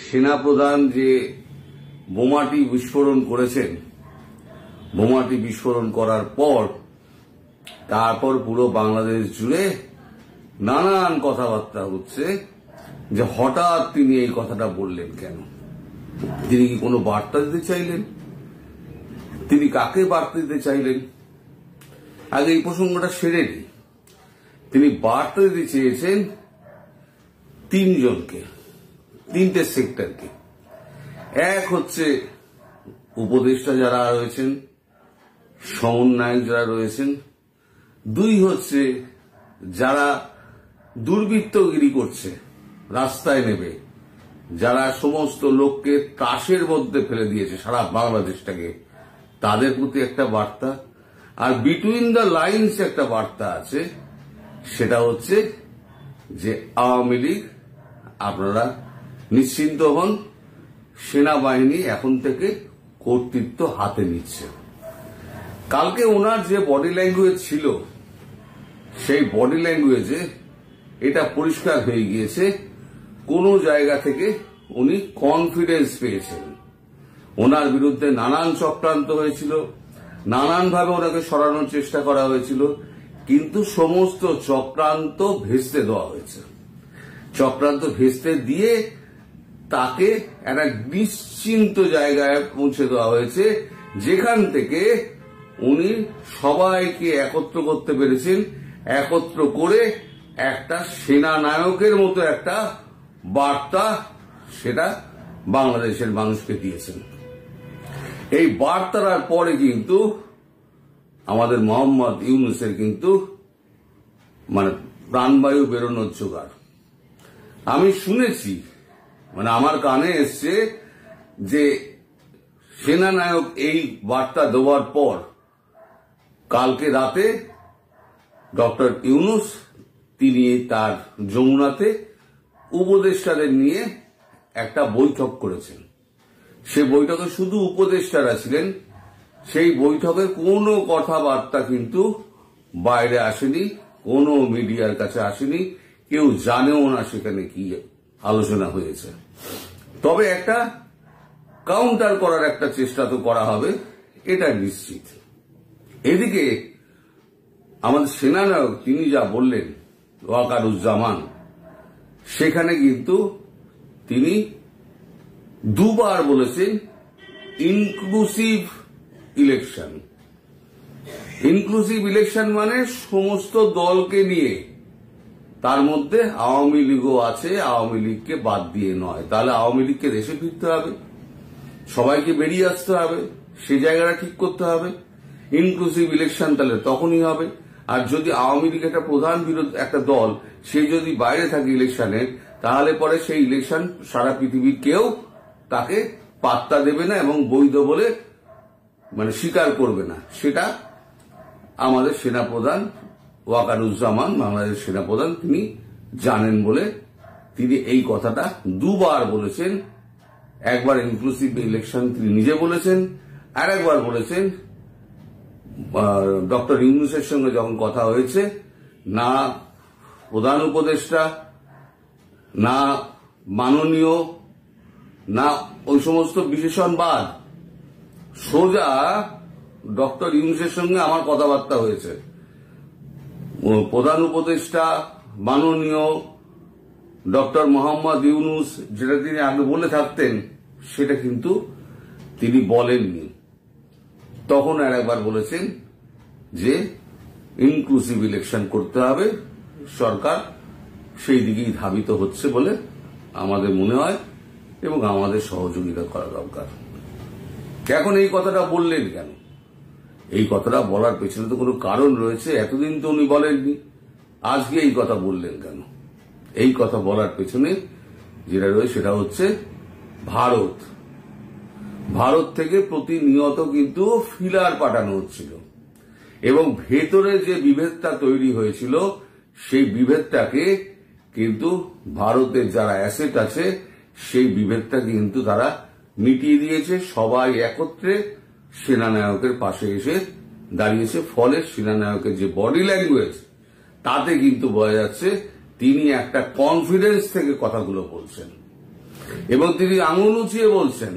সেনাপ্রধান যে বোমাটি বিস্ফোরণ করেছেন, বোমাটি বিস্ফোরণ করার পর তারপর পুরো বাংলাদেশ জুড়ে নানান কথাবার্তা হচ্ছে যে হঠাৎ তিনি এই কথাটা বললেন কেন। তিনি কি কোনো বার্তা দিতে চাইলেন? তিনি কাকে বার্তা দিতে চাইলেন? আগে এই প্রসঙ্গটা সেরে নিই। তিনি বার্তা দিতে চেয়েছেন তিনজনকে, তিনটে সেক্টরকে। এক হচ্ছে উপদেষ্টা যারা রয়েছেন, সমন্বয়ক যারা রয়েছেন। দুই হচ্ছে যারা দুর্বৃত্তগিরি করছে, রাস্তায় নেবে, যারা সমস্ত লোককে ত্রাসের মধ্যে ফেলে দিয়েছে সারা বাংলাদেশটাকে, তাদের প্রতি একটা বার্তা। আর বিটুইন দ্য লাইন্স একটা বার্তা আছে, সেটা হচ্ছে যে আওয়ামী লীগ আপনারা নিশ্চিন্ত হন, সেনাবাহিনী এখন থেকে কর্তৃত্ব হাতে নিচ্ছে। কালকে ওনার যে বডি ল্যাঙ্গুয়েজ ছিল, সেই বডি ল্যাঙ্গুয়েজে এটা পরিষ্কার হয়ে গিয়েছে কোনো জায়গা থেকে উনি কনফিডেন্স পেয়েছেন। ওনার বিরুদ্ধে নানান চক্রান্ত হয়েছিল, নানানভাবে ওনাকে সরানোর চেষ্টা করা হয়েছিল, কিন্তু সমস্ত চক্রান্ত ভেস্তে দেওয়া হয়েছে। চক্রান্ত ভেস্তে দিয়ে তাকে একটা নিশ্চিন্ত জায়গায় পৌঁছে দেওয়া হয়েছে, যেখান থেকে উনি সবাইকে একত্র করতে পেরেছেন। একত্র করে একটা সেনানায়কের মতো একটা বার্তা সেটা বাংলাদেশের মানুষকে দিয়েছেন। এই বার্তার পরে কিন্তু আমাদের মোহাম্মদ ইউনূসের কিন্তু মানে প্রাণবায়ু বেরোনোর জোগাড়। আমি শুনেছি, মানে আমার কানে এসছে যে সেনানায়ক এই বার্তা দেওয়ার পর কালকে রাতে ডক্টর ইউনূস তিনি তার যমুনাতে উপদেষ্টাদের নিয়ে একটা বৈঠক করেছেন। সে বৈঠকে শুধু উপদেষ্টারা ছিলেন। সেই বৈঠকের কোনো কথাবার্তা কিন্তু বাইরে আসেনি, কোনো মিডিয়ার কাছে আসেনি, কেউ জানেও না সেখানে কি আলোচনা হয়েছে। তবে একটা কাউন্টার করার একটা চেষ্টা তো করা হবে, এটা নিশ্চিত। এদিকে আমাদের সেনানায়ক তিনি যা বললেন, ওয়াকারুজ্জামান, সেখানে কিন্তু তিনি দুবার বলেছেন ইনক্লুসিভ ইলেকশন। ইনক্লুসিভ ইলেকশন মানে সমস্ত দলকে নিয়ে, তার মধ্যে আওয়ামী লীগও আছে, আওয়ামী লীগকে বাদ দিয়ে নয়। তাহলে আওয়ামী লীগকে দেশে ফিরতে হবে, সবাইকে বেরিয়ে আসতে হবে, সে জায়গাটা ঠিক করতে হবে। ইনক্লুসিভ ইলেকশন তাহলে তখনই হবে। আর যদি আওয়ামী লীগ একটা প্রধান বিরোধী একটা দল, সে যদি বাইরে থাকে ইলেকশনে, তাহলে পরে সেই ইলেকশন সারা পৃথিবীর কেউ তাকে পাত্তা দেবে না এবং বৈধ বলে মানে স্বীকার করবে না। সেটা আমাদের সেনাপ্রধান ওয়াকারুজ্জামান, বাংলাদেশ সেনাপ্রধান, তিনি জানেন বলে তিনি এই কথাটা দুবার বলেছেন। একবার ইনক্লুসিভ ইলেকশন তিনি নিজে বলেছেন, আর একবার বলেছেন ডক্টর ইউনূসের সঙ্গে যখন কথা হয়েছে, না প্রধান উপদেষ্টা, না মাননীয়, না ওই সমস্ত বিশেষণবাদ, সোজা ডক্টর ইউনূসের সঙ্গে আমার কথাবার্তা হয়েছে। প্রধান উপদেষ্টা মাননীয় ডক্টর মোহাম্মদ ইউনূস যেটা তিনি আগে বলে থাকতেন, সেটা কিন্তু তিনি বলেননি। তখন আর একবার বলেছেন যে ইনক্লুসিভ ইলেকশন করতে হবে, সরকার সেই দিকেই ধাবিত হচ্ছে বলে আমাদের মনে হয় এবং আমাদের সহযোগিতা করা দরকার। এখন এই কথাটা বললেন কেন? এই কথাটা বলার পেছনে তো কোনো কারণ রয়েছে। এতদিন তো উনি বলেননি, আজকে এই কথা বললেন কেন? এই কথা বলার পেছনে যেটা রয়েছে সেটা হচ্ছে ভারত থেকে প্রতিনিয়ত কিন্তু ফিলার পাঠানো হচ্ছিল এবং ভেতরে যে বিভেদটা তৈরি হয়েছিল, সেই বিভেদটাকে কিন্তু ভারতের যারা অ্যাসেট আছে সেই বিভেদটা কিন্তু তারা মিটিয়ে দিয়েছে। সবাই একত্রে সেনানায়কের পাশে এসে দাঁড়িয়েছে। ফলে সেনানায়কের যে বডি ল্যাঙ্গুয়েজ, তাতে কিন্তু বোঝা যাচ্ছে তিনি একটা কনফিডেন্স থেকে কথাগুলো বলছেন। এবং তিনি আঙুল উঁচিয়ে বলছেন,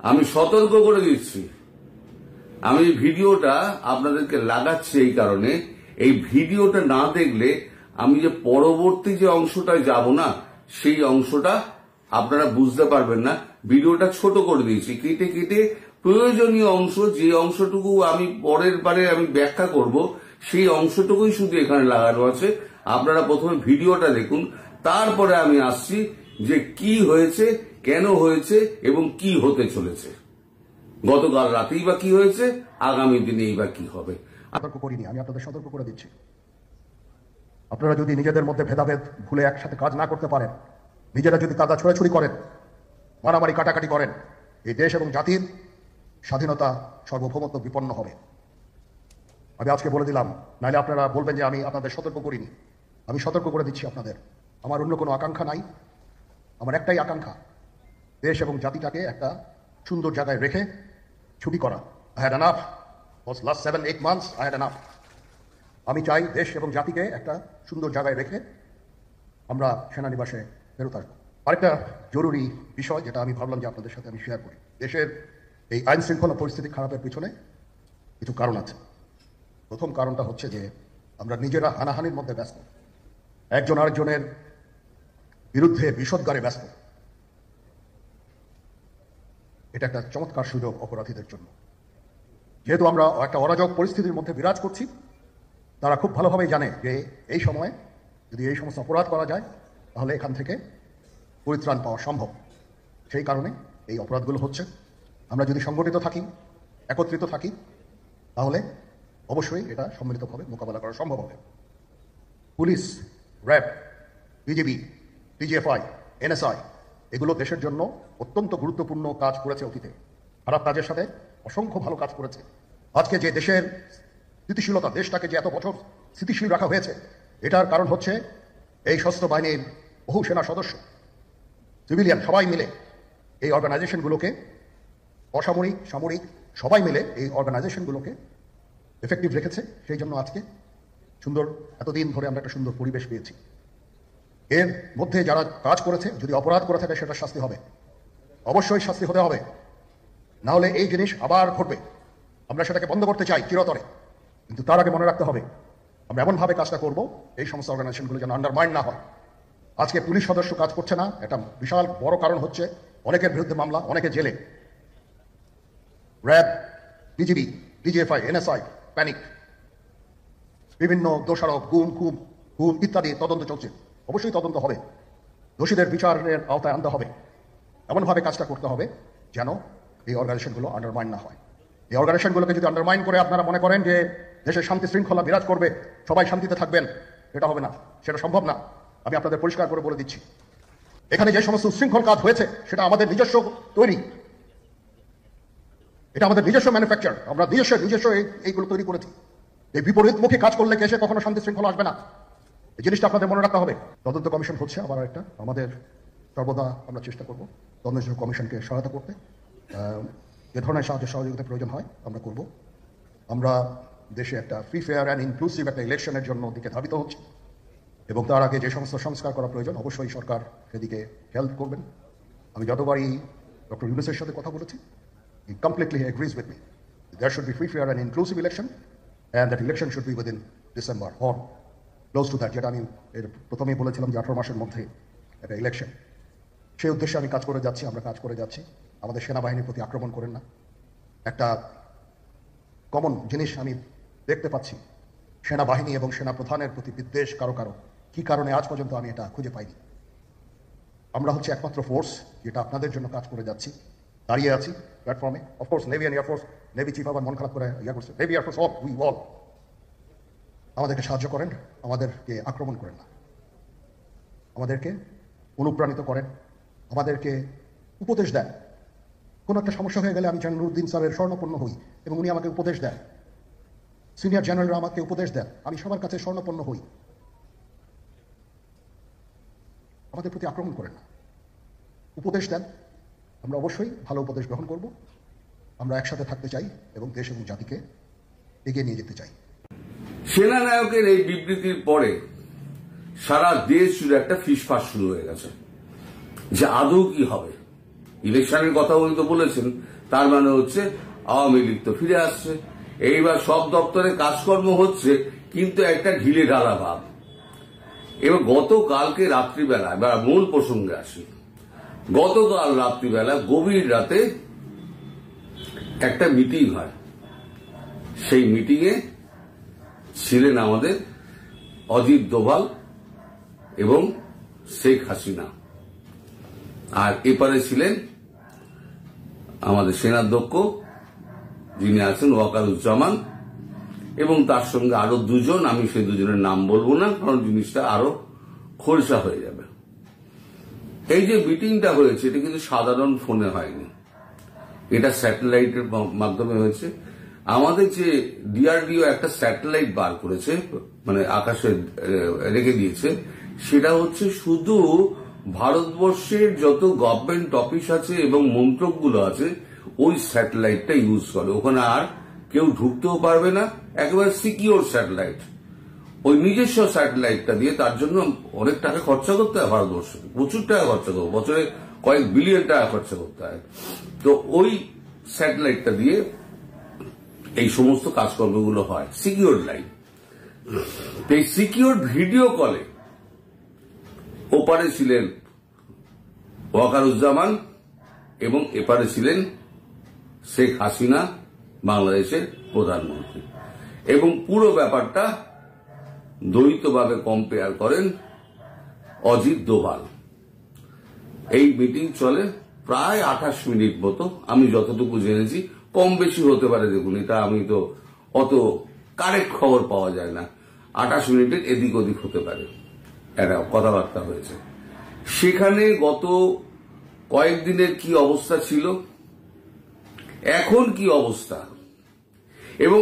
আমি সতর্ক করে দিচ্ছি। আমি ভিডিওটা আপনাদেরকে লাগাচ্ছি এই কারণে, এই ভিডিওটা না দেখলে আমি যে পরবর্তী যে অংশটায় যাব না, সেই অংশটা আপনারা বুঝতে পারবেন না। ভিডিওটা ছোট করে দিয়েছি, কেটে কেটে প্রয়োজনীয় অংশ, যে অংশটুকু আমি পরের বারে আমি ব্যাখ্যা করব, সেই অংশটুকুই শুধু এখানে লাগানো আছে। আপনারা প্রথমে ভিডিওটা দেখুন, তারপরে আমি আসছি যে কি হয়েছে, কেন হয়েছে এবং কি হতে চলেছে। গতকাল রাতেই বা কি হয়েছে, আগামী দিনেই বা কি হবে। সতর্ক করিনি, আমি আপনাদের সতর্ক করে দিচ্ছি। আপনারা যদি নিজেদের মধ্যে ভেদাভেদ ভুলে একসাথে কাজ না করতে পারেন, নিজেরা যদি কাদা ছোড়াছুড়ি করেন, মারামারি কাটাকাটি করেন, এই দেশ এবং জাতির স্বাধীনতা সার্বভৌমত্ব বিপন্ন হবে। আমি আজকে বলে দিলাম, নাহলে আপনারা বলবেন যে আমি আপনাদের সতর্ক করিনি। আমি সতর্ক করে দিচ্ছি আপনাদের। আমার অন্য কোনো আকাঙ্ক্ষা নাই, আমার একটাই আকাঙ্ক্ষা, দেশ এবং জাতিটাকে একটা সুন্দর জায়গায় রেখে ছুটি করা। I had enough. For last 7-8 months I had enough. আমি চাই দেশ এবং জাতিকে একটা সুন্দর জায়গায় রেখে আমরা সেনানিবাসে ফেরত আসবো। আরেকটা জরুরি বিষয় যেটা আমি ভাবলাম যে আপনাদের সাথে আমি শেয়ার করি। দেশের এই আইন শৃঙ্খলা পরিস্থিতি খারাপের পিছনে কিছু কারণ আছে। প্রথম কারণটা হচ্ছে যে আমরা নিজেরা হানাহানির মধ্যে ব্যস্ত, একজন আরেকজনের বিরুদ্ধে বিষোদ্গারে ব্যস্ত। এটা একটা চমৎকার সুযোগ অপরাধীদের জন্য। যেহেতু আমরা একটা অরাজক পরিস্থিতির মধ্যে বিরাজ করছি, তারা খুব ভালোভাবেই জানে যে এই সময়ে যদি এই সমস্ত অপরাধ করা যায় তাহলে এখান থেকে পরিত্রাণ পাওয়া সম্ভব। সেই কারণে এই অপরাধগুলো হচ্ছে। আমরা যদি সংগঠিত থাকি, একত্রিত থাকি, তাহলে অবশ্যই এটা সম্মিলিতভাবে মোকাবেলা করা সম্ভব হবে। Police, RAB, BGB, DGFI, NSI এগুলো দেশের জন্য অত্যন্ত গুরুত্বপূর্ণ কাজ করেছে অতীতে। খারাপ কাজের সাথে অসংখ্য ভালো কাজ করেছে। আজকে যে দেশের স্থিতিশীলতা, দেশটাকে যে এত বছর স্থিতিশীল রাখা হয়েছে, এটার কারণ হচ্ছে এই সশস্ত্র বাহিনীর বহু সেনা সদস্য, সিভিলিয়ান সবাই মিলে এই অর্গানাইজেশনগুলোকে, অসামরিক সামরিক সবাই মিলে এই অর্গানাইজেশনগুলোকে এফেক্টিভ রেখেছে। সেই জন্য আজকে সুন্দর, এতদিন ধরে আমরা একটা সুন্দর পরিবেশ পেয়েছি। এর মধ্যে যারা কাজ করেছে, যদি অপরাধ করে থাকে সেটা শাস্তি হবে, অবশ্যই শাস্তি হতে হবে। না হলে এই জিনিস আবার ঘটবে। আমরা সেটাকে বন্ধ করতে চাই চিরতরে, কিন্তু তার আগে মনে রাখতে হবে আমরা এমনভাবে কাজটা করব এই সমস্ত অর্গানাইজেশনগুলো যেন আন্ডারমাইন না হয়। আজকে পুলিশ সদস্য কাজ করছে না, এটা বিশাল বড় কারণ হচ্ছে অনেকের বিরুদ্ধে মামলা, অনেকে জেলে। RAB, BGB, DGFI, NSI panic, বিভিন্ন দোষারোপ, খুন ইত্যাদি তদন্ত চলছে। অবশ্যই তদন্ত হবে, দোষীদের বিচারের আওতায় আনতে হবে। এমনভাবে কাজটা করতে হবে যেন এই অর্গানাইজেশনগুলো আন্ডারমাইন না হয়। এই অর্গানাইজেশনগুলোকে যদি আন্ডারমাইন করে আপনারা মনে করেন যে দেশের শান্তি শৃঙ্খলা বিরাজ করবে, সবাই শান্তিতে থাকবেন, এটা হবে না, সেটা সম্ভব না। আমি আপনাদের পরিষ্কার করে বলে দিচ্ছি, এখানে যে সমস্ত উশৃঙ্খল কাজ হয়েছে সেটা আমাদের নিজস্ব তৈরি, এটা আমাদের নিজস্ব ম্যানুফ্যাকচার, আমরা নিজস্ব এইগুলো তৈরি করেছি। এই বিপরীতমুখী কাজ করলে দেশে কখনো শান্তি শৃঙ্খলা আসবে না। এই জিনিসটা আপনাদের মনে রাখতে হবে। তদন্ত কমিশন হচ্ছে আবার একটা, আমাদের সর্বদা আমরা চেষ্টা করব তদন্ত কমিশনকে সহায়তা করতে। যে ধরনের সাহায্য সহযোগিতা প্রয়োজন হয় আমরা করব। আমরা দেশে একটা ফ্রি, ফেয়ার অ্যান্ড ইনক্লুসিভ একটা ইলেকশনের জন্য দিকে ধাবিত হচ্ছে, এবং তার আগে যে সমস্ত সংস্কার করা প্রয়োজন অবশ্যই সরকার সেদিকে হেল্প করবেন। আমি যতবারই ডক্টর ইউনূসের সাথে কথা বলেছি, he completely agrees with me. There should be free, fair and inclusive election, and that election should be within December or close to that. যেটা আমি এর প্রথমেই বলেছিলাম যে 18 মাসের মধ্যে একটা ইলেকশন, সেই উদ্দেশ্যে আমি কাজ করে যাচ্ছি, আমরা কাজ করে যাচ্ছি। আমাদের সেনাবাহিনীর প্রতি আক্রমণ করেন না। একটা কমন জিনিস আমি দেখতে পাচ্ছি, সেনাবাহিনী এবং সেনা প্রধানের প্রতি বিদ্বেষ কারো কারো। কি কারণে আজ পর্যন্ত আমি এটা খুঁজে পাইনি। আমরা হচ্ছে একমাত্র ফোর্স যেটা আপনাদের জন্য কাজ করে যাচ্ছি, দাঁড়িয়ে আছি প্ল্যাটফর্মে। Of course navy and air force, navy chief আবার মন খারাপ করে করছে, navy air force all, we all, আমাদেরকে সাহায্য করেন, আমাদেরকে আক্রমণ করেন না, আমাদেরকে অনুপ্রাণিত করেন, আমাদেরকে উপদেশ দেন। কোনো একটা সমস্যা হয়ে গেলে আমি জালালউদ্দিন স্যারের স্বর্ণপন্ন হই এবং উনি আমাকে উপদেশ দেন। সিনিয়র জেনারেলরা আমাকে উপদেশ দেন, আমি সবার কাছে স্বর্ণপন্ন হই। আমাদের প্রতি আক্রমণ করেন না, উপদেশ দেন। আমরা অবশ্যই ভালো উপদেশ গ্রহণ করব। আমরা একসাথে থাকতে চাই এবং দেশ এবং জাতিকে এগিয়ে নিয়ে যেতে চাই। সেনানায়কের এই বিবৃতির পরে সারা দেশ জুড়ে একটা ফিসফাস শুরু হয়ে গেছে। যে আদৌ কি হবে। ইলেকশনের কথা উনি তো বলেছেন, তার মানে হচ্ছে আওয়ামী লীগ তো ফিরে আসছে। এইবার সব দপ্তরে কাজকর্ম হচ্ছে, কিন্তু একটা ঢিলে ঢালা ভাব। এবার গতকালকে রাত্রিবেলা, এবার মূল প্রসঙ্গে আসি, গতকাল রাত্রিবেলা গভীর রাতে একটা মিটিং হয়। সেই মিটিংয়ে ছিলেন আমাদের অজিত দোভাল এবং শেখ হাসিনা, আর এপারে ছিলেন আমাদের সেনাধ্যক্ষ যিনি আছেন ওয়াকারুজ্জামান, এবং তার সঙ্গে আরো দুজন, আমি সেই দুজনের নাম বলবো না কারণ জিনিসটা আরো খোলসা হয়ে যাবে। এই যে মিটিংটা হয়েছে এটা কিন্তু সাধারণ ফোনে হয়নি, এটা স্যাটেলাইটের মাধ্যমে হয়েছে। আমাদের যে ডিআরডিও একটা স্যাটেলাইট বার করেছে, মানে আকাশে রেখে দিয়েছে, সেটা হচ্ছে শুধু ভারতবর্ষের যত গভর্নমেন্ট অফিস আছে এবং মন্ত্রকগুলো আছে ওই স্যাটেলাইটটা ইউজ করে। ওখানে আর কেউ ঢুকতেও পারবে না, একেবারে সিকিউর স্যাটেলাইট। ওই নিজস্ব স্যাটেলাইটটা দিয়ে, তার জন্য অনেক টাকা খরচা করতে হয় ভারতবর্ষে, প্রচুর টাকা খরচা করবে, বছরে কয়েক বিলিয়ন টাকা খরচা করতে হয়। তো ওই স্যাটেলাইটটা দিয়ে এই সমস্ত কাজকর্মগুলো হয়, সিকিউর লাইন। এই সিকিউর ভিডিও কলে ওপারে ছিলেন ওয়াকারুজ্জামান এবং এপারে ছিলেন শেখ হাসিনা, বাংলাদেশের প্রধানমন্ত্রী, এবং পুরো ব্যাপারটা দ্বৈতভাবে কম্পেয়ার করেন অজিত দোভাল। এই মিটিং চলে প্রায় 28 মিনিট মতো, আমি যতটুকু জেনেছি, কম বেশি হতে পারে, দেখুন এটা আমি তো অত কারেক্ট খবর পাওয়া যায় না, 28 মিনিটের এদিক ওদিক হতে পারে, একটা কথাবার্তা হয়েছে। সেখানে গত কয়েকদিনের কি অবস্থা ছিল, এখন কি অবস্থা, এবং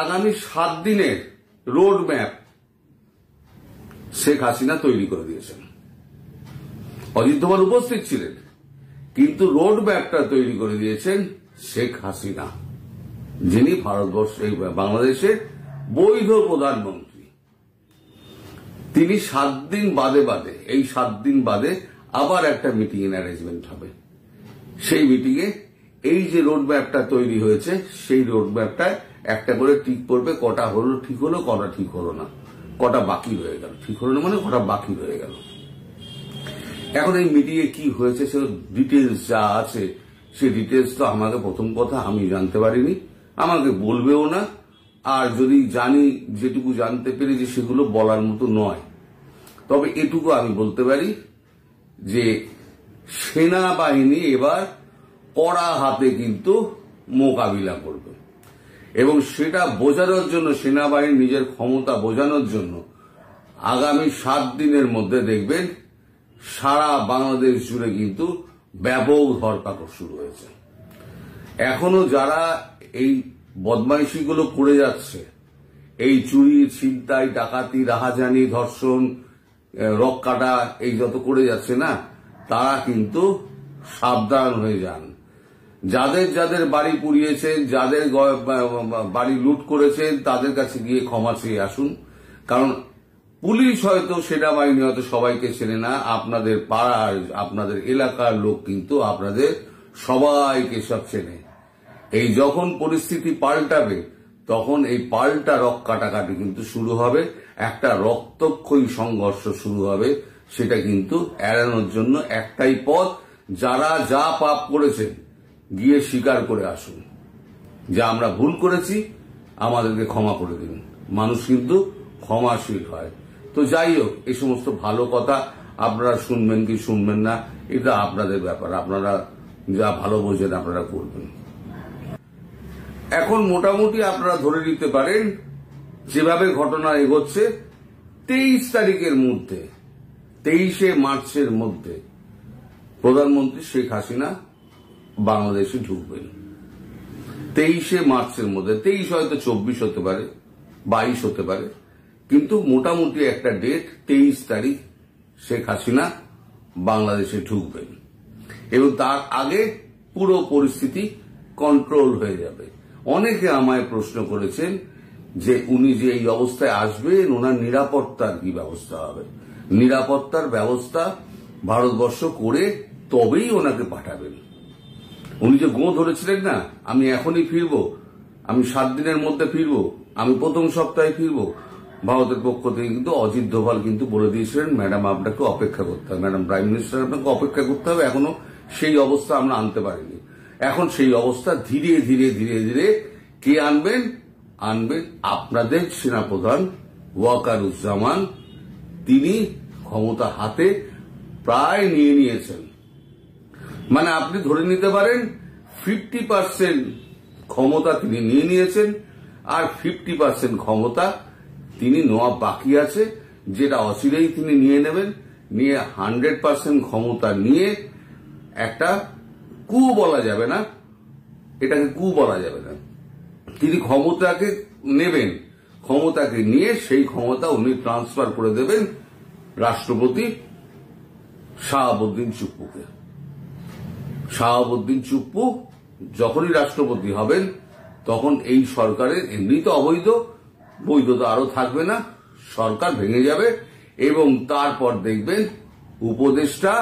আগামী 7 দিনের রোড ম্যাপ শেখ হাসিনা তৈরি করে দিয়েছেন। অজিত দোভাল উপস্থিত ছিলেন, কিন্তু রোড ম্যাপটা তৈরি করে দিয়েছেন শেখ হাসিনা, যিনি বাংলাদেশের বৈধ প্রধানমন্ত্রী। তিনি 7 দিন বাদে এই 7 দিন বাদে আবার একটা মিটিং এর অ্যারেঞ্জমেন্ট হবে। সেই মিটিংয়ে এই যে রোড ম্যাপটা তৈরি হয়েছে, সেই রোড ম্যাপটা একটা করে টিক পড়বে, কটা হলো ঠিক হলো, কটা ঠিক হলো না, কটা বাকি রয়ে গেল, ঠিক হলো না মানে কটা বাকি রয়ে গেল। এখন এই মিটিংয়ে কি হয়েছে সে ডিটেলস যা আছে, সেই ডিটেলস তো আমাকে, প্রথম কথা আমি জানতে পারিনি, আমাকে বলবেও না, আর যদি জানি, যেটুকু জানতে পেরেছি সেগুলো বলার মতো নয়। তবে এটুকু আমি বলতে পারি যে সেনাবাহিনী এবার কড়া হাতে কিন্তু মোকাবিলা করবে, এবং সেটা বোঝানোর জন্য, সেনাবাহিনী নিজের ক্ষমতা বোঝানোর জন্য আগামী 7 দিনের মধ্যে দেখবেন সারা বাংলাদেশ জুড়ে কিন্তু ব্যাপক ধরপাকড় শুরু হয়েছে। এখনো যারা এই বদমাইশিগুলো করে যাচ্ছে, এই চুরি, ছিনতাই, ডাকাতি, রাহাজানি, ধর্ষণ, রক কাটা, এই যত করে যাচ্ছে না, তারা কিন্তু সাবধান হয়ে যান। যাদের যাদের বাড়ি পুড়িয়েছেন, যাদের বাড়ি লুট করেছেন, তাদের কাছে গিয়ে ক্ষমা চেয়ে আসুন, কারণ পুলিশ হয়তো, সেনাবাহিনী হয়তো সবাইকে চেনে না, আপনাদের পাড়ার, আপনাদের এলাকার লোক কিন্তু আপনাদের সবাইকে সব চেনে। এই যখন পরিস্থিতি পাল্টাবে, তখন এই পাল্টা রক কাটাকাটি কিন্তু শুরু হবে, একটা রক্তক্ষয়ী সংঘর্ষ শুরু হবে। সেটা কিন্তু এড়ানোর জন্য একটাই পথ, যারা যা পাপ করেছেন গিয়ে স্বীকার করে আসুন যে আমরা ভুল করেছি, আমাদেরকে ক্ষমা করে দিন। মানুষ কিন্তু ক্ষমাশীল হয়। তো যাই হোক, এই সমস্ত ভালো কথা আপনারা শুনবেন কি শুনবেন না, এটা আপনাদের ব্যাপার, আপনারা যা ভালো বোঝেন আপনারা করবেন। এখন মোটামুটি আপনারা ধরে নিতে পারেন, যেভাবে ঘটনা এগোচ্ছে, 23 তারিখের মধ্যে, 23শে মার্চের মধ্যে প্রধানমন্ত্রী শেখ হাসিনা বাংলাদেশে ঢুকবেন। 23শে মার্চের মধ্যে, 23 হয়তো 24 হতে পারে, 22 হতে পারে, কিন্তু মোটামুটি একটা ডেট, 23 তারিখ শেখ হাসিনা বাংলাদেশে ঢুকবেন, এবং তার আগে পুরো পরিস্থিতি কন্ট্রোল হয়ে যাবে। অনেকে আমায় প্রশ্ন করেছেন যে উনি যে এই অবস্থায় আসবেন, ওনার নিরাপত্তার কি ব্যবস্থা হবে। নিরাপত্তার ব্যবস্থা ভারতবর্ষ করে তবেই ওনাকে পাঠাবেন। উনি যে গো ধরেছিলেন না, আমি এখনই ফিরবো, আমি 7 দিনের মধ্যে ফিরবো, আমি প্রথম সপ্তাহে ফিরবো, ভারতের পক্ষ থেকে কিন্তু অজিত দোভাল কিন্তু বলে দিয়েছিলেন ম্যাডাম আপনাকে অপেক্ষা করতে হবে, ম্যাডাম প্রাইম মিনিস্টার আপনাকে অপেক্ষা করতে হবে। এখনো সেই অবস্থা আমরা আনতে পারিনি। এখন সেই অবস্থা ধীরে ধীরে ধীরে ধীরে কে আনবেন? আনবেন আপনাদের সেনাপ্রধান ওয়াকারুজ্জামান। তিনি ক্ষমতা হাতে প্রায় নিয়ে নিয়েছেন। মানে আপনি ধরে নিতে পারেন 50% ক্ষমতা তিনি নিয়ে নিয়েছেন, আর 50% ক্ষমতা তিনি নেওয়া বাকি আছে, যেটা অচিরেই তিনি নিয়ে নেবেন। নিয়ে 100% ক্ষমতা নিয়ে একটা কু বলা যাবে না, এটাকে কু বলা যাবে না, তিনি ক্ষমতাকে নেবেন, ক্ষমতাকে নিয়ে সেই ক্ষমতা উনি ট্রান্সফার করে দেবেন রাষ্ট্রপতি শাহাবুদ্দিন চুপ্পুকে। শাহাবুদ্দিন চুপ্পু যখনই রাষ্ট্রপতি হবেন তখন এই সরকারের এমনি তো অবৈধ, বৈধতা আরো থাকবে না, সরকার ভেঙে যাবে এবং তারপর দেখবেন উপদেষ্টা,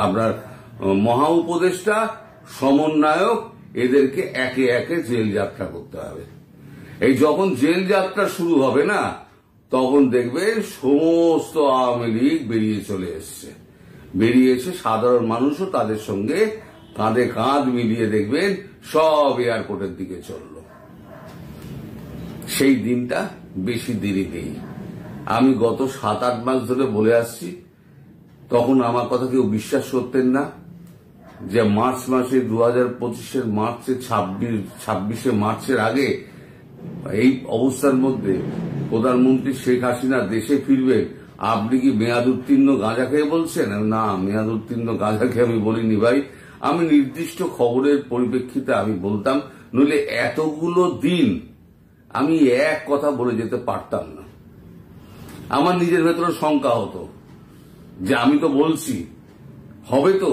আপনার মহা উপদেষ্টা, সমন্বয়ক, এদেরকে একে একে জেল যাত্রা করতে হবে। এই যখন জেল যাত্রা শুরু হবে না, তখন দেখবেন সমস্ত আওয়ামী লীগ বেরিয়ে চলে এসছে, বেরিয়ে এসে সাধারণ মানুষও তাদের সঙ্গে কাঁধে কাঁধ মিলিয়ে দেখবেন সব এয়ারপোর্টের দিকে চলল। সেই দিনটা বেশি দেরি নেই। আমি গত 7-8 মাস ধরে বলে আসছি, তখন আমার কথা কেউ বিশ্বাস করতেন না যে মার্চ মাসে 2025-এর মার্চে 26শে মার্চের আগে এই অবস্থার মধ্যে প্রধানমন্ত্রী শেখ হাসিনা দেশে ফিরবেন। আপনি কি মেয়াদ উত্তীর্ণ গাঁজা খেয়ে বলছেন? না, মেয়াদ উত্তীর্ণ গাঁজা খেয়ে আমি বলিনি ভাই, আমি নির্দিষ্ট খবরের পরিপ্রেক্ষিতে আমি বলতাম, নইলে এতগুলো দিন আমি এক কথা বলে যেতে পারতাম না। আমার নিজের ভেতরে শঙ্কা হতো যে আমি তো বলছি হবে তো,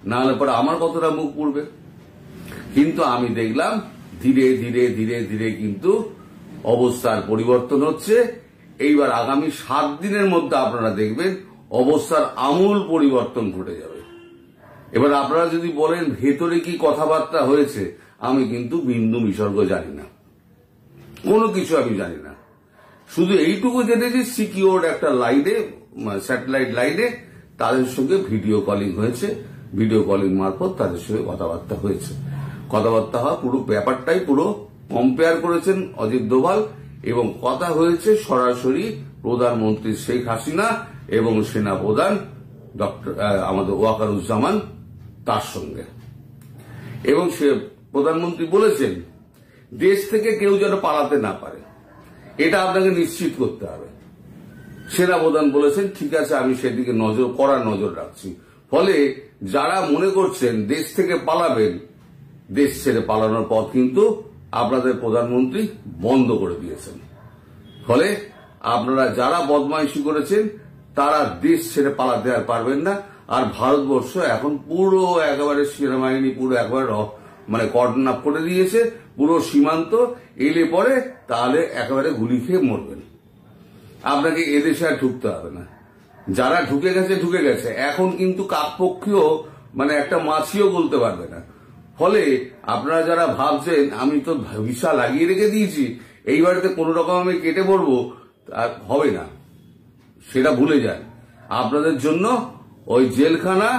নাহলে পরে আমার কতটা মুখ পুড়বে। কিন্তু আমি দেখলাম ধীরে ধীরে ধীরে ধীরে কিন্তু অবস্থার পরিবর্তন হচ্ছে। এইবার আগামী 7 দিনের মধ্যে আপনারা দেখবেন অবস্থার আমূল পরিবর্তন ঘটে যাবে। এবার আপনারা যদি বলেন ভেতরে কি কথাবার্তা হয়েছে, আমি কিন্তু বিন্দু বিসর্গ জানি না, কোনো কিছু আমি জানি না। শুধু এইটুকু জেনেছি সিকিউরড একটা লাইনে, স্যাটেলাইট লাইনে তাদের সঙ্গে ভিডিও কলিং হয়েছে, ভিডিও কলিং মারফত তাদের সঙ্গে কথাবার্তা হয়েছে। কথাবার্তা হওয়া পুরো ব্যাপারটাই পুরো কম্পেয়ার করেছেন অজিত দোভাল, এবং কথা হয়েছে সরাসরি প্রধানমন্ত্রী শেখ হাসিনা এবং সেনাপ্রধান ডক্টর আমাদের ওয়াকারুজ্জামান তার সঙ্গে। এবং সে প্রধানমন্ত্রী বলেছেন দেশ থেকে কেউ যেন পালাতে না পারে, এটা আপনাকে নিশ্চিত করতে হবে। সেনাপ্রধান বলেছেন ঠিক আছে, আমি সেদিকে কড়া নজর রাখছি। ফলে যারা মনে করছেন দেশ থেকে পালাবেন, দেশ ছেড়ে পালানোর পথ কিন্তু আপনাদের প্রধানমন্ত্রী বন্ধ করে দিয়েছেন। ফলে আপনারা যারা বদমাইশি করেছেন তারা দেশ ছেড়ে পালাতে আর পারবেন না। আর ভারতবর্ষ এখন পুরো একেবারে সেনাবাহিনী পুরো একবার মানে কর্ডন আপ করে দিয়েছে, পুরো সীমান্ত এলে পরে তাহলে একেবারে গুলি খেয়ে মরবেন। আপনাকে এদেশে আর ঢুকতে হবে না, যারা ঢুকে গেছে ঢুকে গেছে। এখন কিন্তু কাকপক্ষীয় মানে একটা মাছিও বলতে পারবে না। ফলে আপনারা যারা ভাবছেন আমি তো ভিসা লাগিয়ে রেখে দিয়েছি, এইবারেতে কোন রকম আমি কেটে পড়বো, আর হবে না, সেটা ভুলে যান। আপনাদের জন্য ওই জেলখানা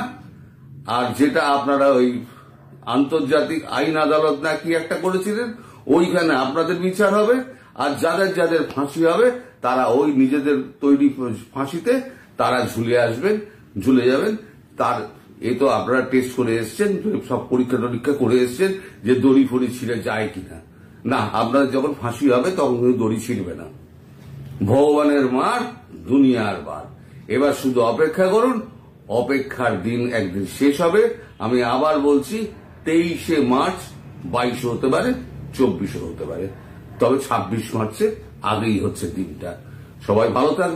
আর যেটা আপনারা ওই আন্তর্জাতিক আইন আদালত না কি একটা করেছিলেন, ওইখানে আপনাদের বিচার হবে। আর যাদের যাদের ফাঁসি হবে তারা ওই নিজেদের তৈরি ফাঁসিতে তারা ঝুলে যাবেন। তার এ তো আপনারা টেস্ট করে এসছেন, সব পরীক্ষা টরীক্ষা করে এসছেন যে দড়ি ফড়ি ছিঁড়ে যায় কিনা। না, আপনাদের যখন ফাঁসি হবে তখন কিন্তু দড়ি ছিঁড়বে না। ভগবানের মার দুনিয়ার বার। এবার শুধু অপেক্ষা করুন, অপেক্ষার দিন একদিন শেষ হবে। আমি আবার বলছি 23শে মার্চ 22 হতে পারে, 24 হতে পারে, তবে 26 মার্চের আগেই হচ্ছে দিনটা। সবাই ভালো থাকবে।